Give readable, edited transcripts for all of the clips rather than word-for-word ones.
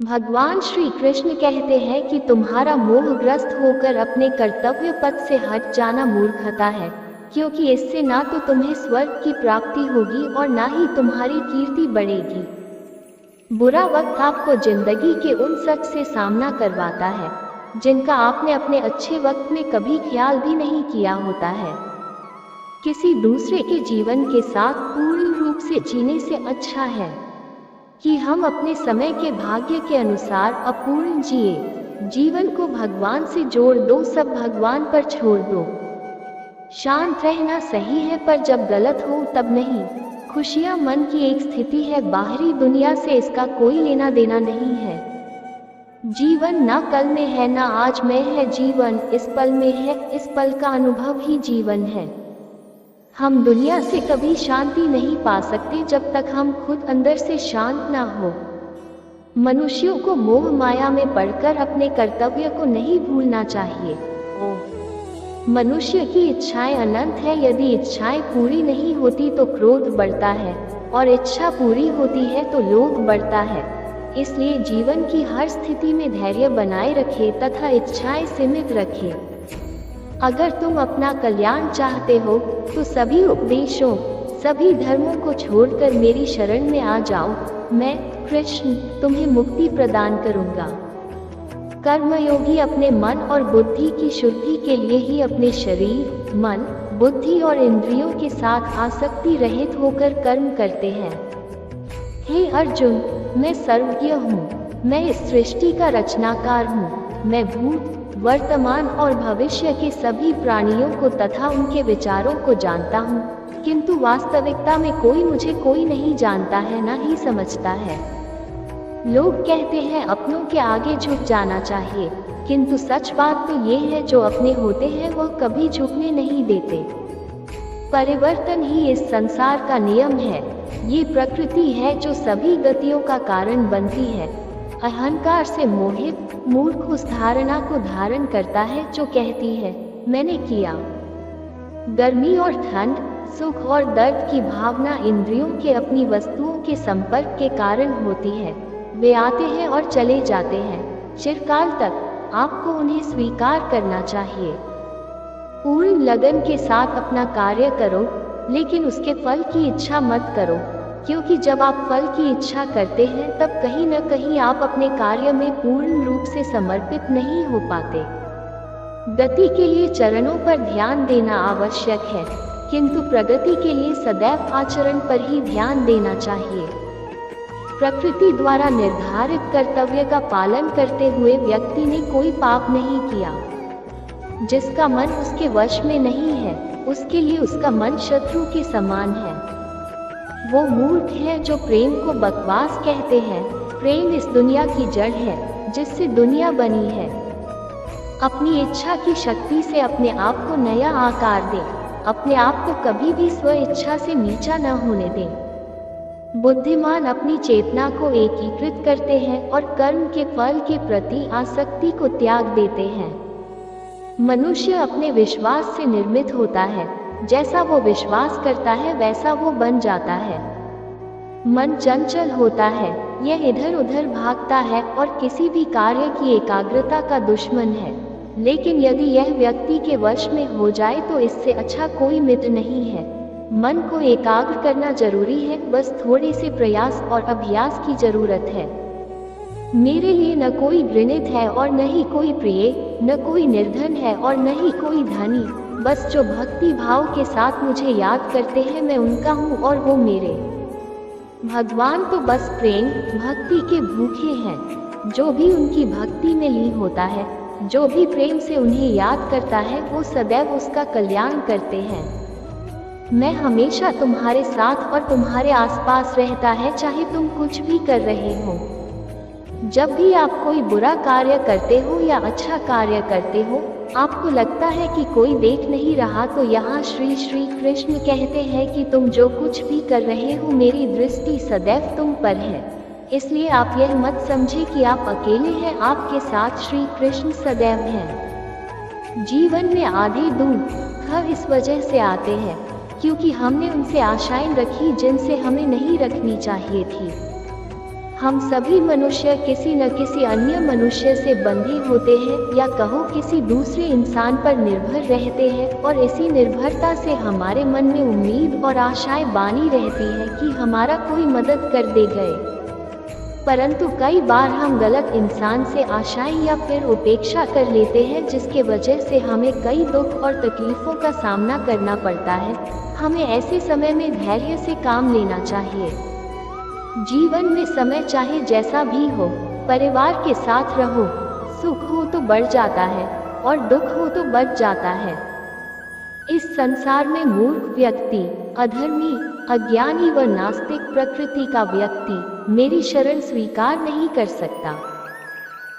भगवान श्री कृष्ण कहते हैं कि तुम्हारा मोहग्रस्त होकर अपने कर्तव्य पथ से हट जाना मूर्खता है, क्योंकि इससे ना तो तुम्हें स्वर्ग की प्राप्ति होगी और ना ही तुम्हारी कीर्ति बढ़ेगी। बुरा वक्त आपको जिंदगी के उन शख्स से सामना करवाता है जिनका आपने अपने अच्छे वक्त में कभी ख्याल भी नहीं किया होता है। किसी दूसरे के जीवन के साथ पूर्ण रूप से जीने से अच्छा है कि हम अपने समय के भाग्य के अनुसार अपूर्ण जिए। जीवन को भगवान से जोड़ दो, सब भगवान पर छोड़ दो। शांत रहना सही है, पर जब गलत हो तब नहीं। खुशियां मन की एक स्थिति है, बाहरी दुनिया से इसका कोई लेना देना नहीं है। जीवन ना कल में है ना आज में है, जीवन इस पल में है, इस पल का अनुभव ही जीवन है। हम दुनिया से कभी शांति नहीं पा सकते जब तक हम खुद अंदर से शांत ना हो। मनुष्यों को मोह माया में पड़कर अपने कर्तव्य को नहीं भूलना चाहिए। मनुष्य की इच्छाएं अनंत है, यदि इच्छाएं पूरी नहीं होती तो क्रोध बढ़ता है और इच्छा पूरी होती है तो लोभ बढ़ता है। इसलिए जीवन की हर स्थिति में धैर्य बनाए रखें तथा इच्छाएं सीमित रखें। अगर तुम अपना कल्याण चाहते हो तो सभी उपदेशों, सभी धर्मों को छोड़कर मेरी शरण में आ जाओ। मैं कृष्ण तुम्हें मुक्ति प्रदान करूंगा। कर्मयोगी अपने मन और बुद्धि की शुद्धि के लिए ही अपने शरीर, मन, बुद्धि और इंद्रियों के साथ आसक्ति रहित होकर कर्म करते हैं। हे अर्जुन, मैं सर्वज्ञ हूँ, मैं इस सृष्टि का रचनाकार हूँ। मैं भूत, वर्तमान और भविष्य के सभी प्राणियों को तथा उनके विचारों को जानता हूँ, किंतु वास्तविकता में कोई कोई नहीं जानता है, ना ही समझता है। लोग कहते हैं अपनों के आगे झुक जाना चाहिए, किंतु सच बात तो ये है जो अपने होते हैं वह कभी झुकने नहीं देते। परिवर्तन ही इस संसार का नियम है। ये प्रकृति है जो सभी गतियों का कारण बनती है। अहंकार से मोहित मूर्ख उस धारणा को धारण करता है जो कहती है मैंने किया। गर्मी और ठंड, सुख और दर्द की भावना इंद्रियों के अपनी वस्तुओं के संपर्क के कारण होती है। वे आते हैं और चले जाते हैं, चिरकाल तक आपको उन्हें स्वीकार करना चाहिए। पूर्ण लगन के साथ अपना कार्य करो, लेकिन उसके फल की इच्छा मत करो, क्योंकि जब आप फल की इच्छा करते हैं तब कहीं न कहीं आप अपने कार्य में पूर्ण रूप से समर्पित नहीं हो पाते। गति के लिए चरणों पर ध्यान देना आवश्यक है, किंतु प्रगति के लिए सदैव आचरण पर ही ध्यान देना चाहिए। प्रकृति द्वारा निर्धारित कर्तव्य का पालन करते हुए व्यक्ति ने कोई पाप नहीं किया। जिसका मन उसके वश में नहीं है, उसके लिए उसका मन शत्रु के समान है। वो मूर्ख है जो प्रेम को बकवास कहते हैं। प्रेम इस दुनिया की जड़ है जिससे दुनिया बनी है। अपनी इच्छा की शक्ति से अपने आप को नया आकार दें। अपने आप को कभी भी स्व इच्छा से नीचा न होने दें। बुद्धिमान अपनी चेतना को एकीकृत करते हैं और कर्म के फल के प्रति आसक्ति को त्याग देते हैं। मनुष्य अपने विश्वास से निर्मित होता है। जैसा वो विश्वास करता है वैसा वो बन जाता है। मन चंचल होता है, यह इधर उधर भागता है और किसी भी कार्य की एकाग्रता का दुश्मन है। लेकिन यदि यह व्यक्ति के वश में हो जाए तो इससे अच्छा कोई मित्र नहीं है। मन को एकाग्र करना जरूरी है, बस थोड़े से प्रयास और अभ्यास की जरूरत है। मेरे लिए न कोई घृणित है और न ही कोई प्रिय, न कोई निर्धन है और न ही कोई धनी। बस जो भक्ति भाव के साथ मुझे याद करते हैं मैं उनका हूँ और वो मेरे। भगवान तो बस प्रेम भक्ति के भूखे हैं। जो भी उनकी भक्ति में लीन होता है, जो भी प्रेम से उन्हें याद करता है, वो सदैव उसका कल्याण करते हैं। मैं हमेशा तुम्हारे साथ और तुम्हारे आसपास रहता है, चाहे तुम कुछ भी कर रहे हो। जब भी आप कोई बुरा कार्य करते हो या अच्छा कार्य करते हो, आपको लगता है कि कोई देख नहीं रहा, तो यहाँ श्री कृष्ण कहते हैं कि तुम जो कुछ भी कर रहे हो मेरी दृष्टि सदैव तुम पर है। इसलिए आप यह मत समझे कि आप अकेले हैं, आपके साथ श्री कृष्ण सदैव हैं। जीवन में आधे दुख इस वजह से आते हैं क्योंकि हमने उनसे आशाएं रखी जिनसे हमें नहीं रखनी चाहिए थी। हम सभी मनुष्य किसी न किसी अन्य मनुष्य से बंधे होते हैं, या कहो किसी दूसरे इंसान पर निर्भर रहते हैं, और इसी निर्भरता से हमारे मन में उम्मीद और आशाएं बानी रहती है कि हमारा कोई मदद कर दे गए। परंतु कई बार हम गलत इंसान से आशाएं या फिर उपेक्षा कर लेते हैं, जिसके वजह से हमें कई दुख और तकलीफों का सामना करना पड़ता है। हमें ऐसे समय में धैर्य से काम लेना चाहिए। जीवन में समय चाहे जैसा भी हो, परिवार के साथ रहो। सुख हो तो बढ़ जाता है और दुख हो तो बढ़ जाता है। इस संसार में मूर्ख व्यक्ति, अधर्मी, अज्ञानी व नास्तिक प्रकृति का व्यक्ति मेरी शरण स्वीकार नहीं कर सकता।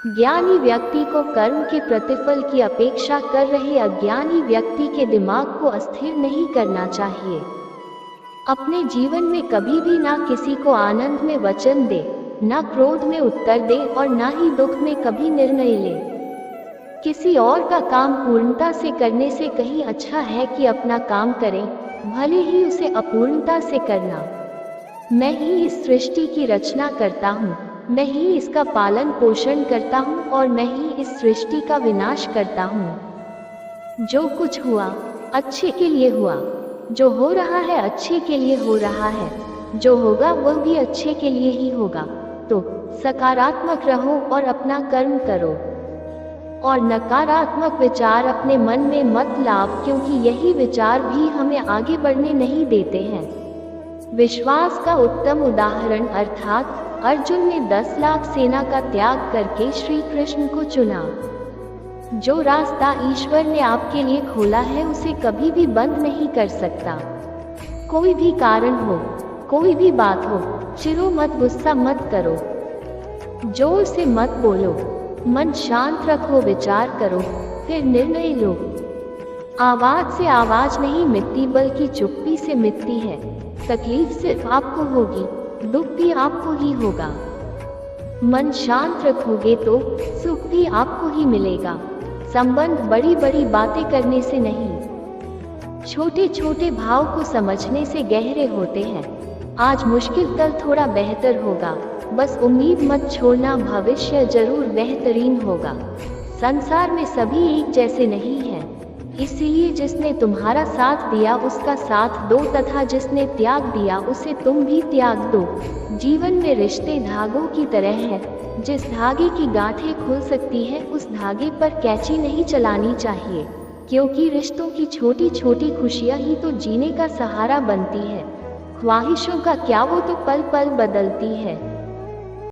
ज्ञानी व्यक्ति को कर्म के प्रतिफल की अपेक्षा कर रहे अज्ञानी व्यक्ति के दिमाग को अस्थिर नहीं करना चाहिए। अपने जीवन में कभी भी ना किसी को आनंद में वचन दे, ना क्रोध में उत्तर दे, और ना ही दुख में कभी निर्णय ले। किसी और का काम पूर्णता से करने से कहीं अच्छा है कि अपना काम करें, भले ही उसे अपूर्णता से करना। मैं ही इस सृष्टि की रचना करता हूँ, मैं ही इसका पालन पोषण करता हूँ, और मैं ही इस सृष्टि का विनाश करता हूँ। जो कुछ हुआ अच्छे के लिए हुआ, जो हो रहा है अच्छे के लिए हो रहा है, जो होगा वह भी अच्छे के लिए ही होगा। तो सकारात्मक रहो और अपना कर्म करो, और नकारात्मक विचार अपने मन में मत लाओ, क्योंकि यही विचार भी हमें आगे बढ़ने नहीं देते हैं। विश्वास का उत्तम उदाहरण अर्थात अर्जुन ने 10 लाख सेना का त्याग करके श्री कृष्ण को चुना। जो रास्ता ईश्वर ने आपके लिए खोला है उसे कभी भी बंद नहीं कर सकता। कोई भी कारण हो, कोई भी बात हो, चिढ़ो मत, गुस्सा मत करो, जोर से मत बोलो, मन शांत रखो, विचार करो, फिर निर्णय लो। आवाज से आवाज नहीं मिटती, बल्कि चुप्पी से मिटती है। तकलीफ सिर्फ आपको होगी, दुख भी आपको ही होगा। मन शांत रखोगे तो सुख भी आपको ही मिलेगा। संबंध बड़ी बड़ी बातें करने से नहीं, छोटे छोटे भाव को समझने से गहरे होते हैं। आज मुश्किल कल थोड़ा बेहतर होगा, बस उम्मीद मत छोड़ना, भविष्य जरूर बेहतरीन होगा। संसार में सभी एक जैसे नहीं हैं, इसलिए जिसने तुम्हारा साथ दिया उसका साथ दो, तथा जिसने त्याग दिया उसे तुम भी त्याग दो। जीवन में रिश्ते धागों की तरह हैं, जिस धागे की गांठें खुल सकती है उस धागे पर कैंची नहीं चलानी चाहिए, क्योंकि रिश्तों की छोटी छोटी खुशियां ही तो जीने का सहारा बनती है। ख्वाहिशों का क्या, वो तो पल पल बदलती है।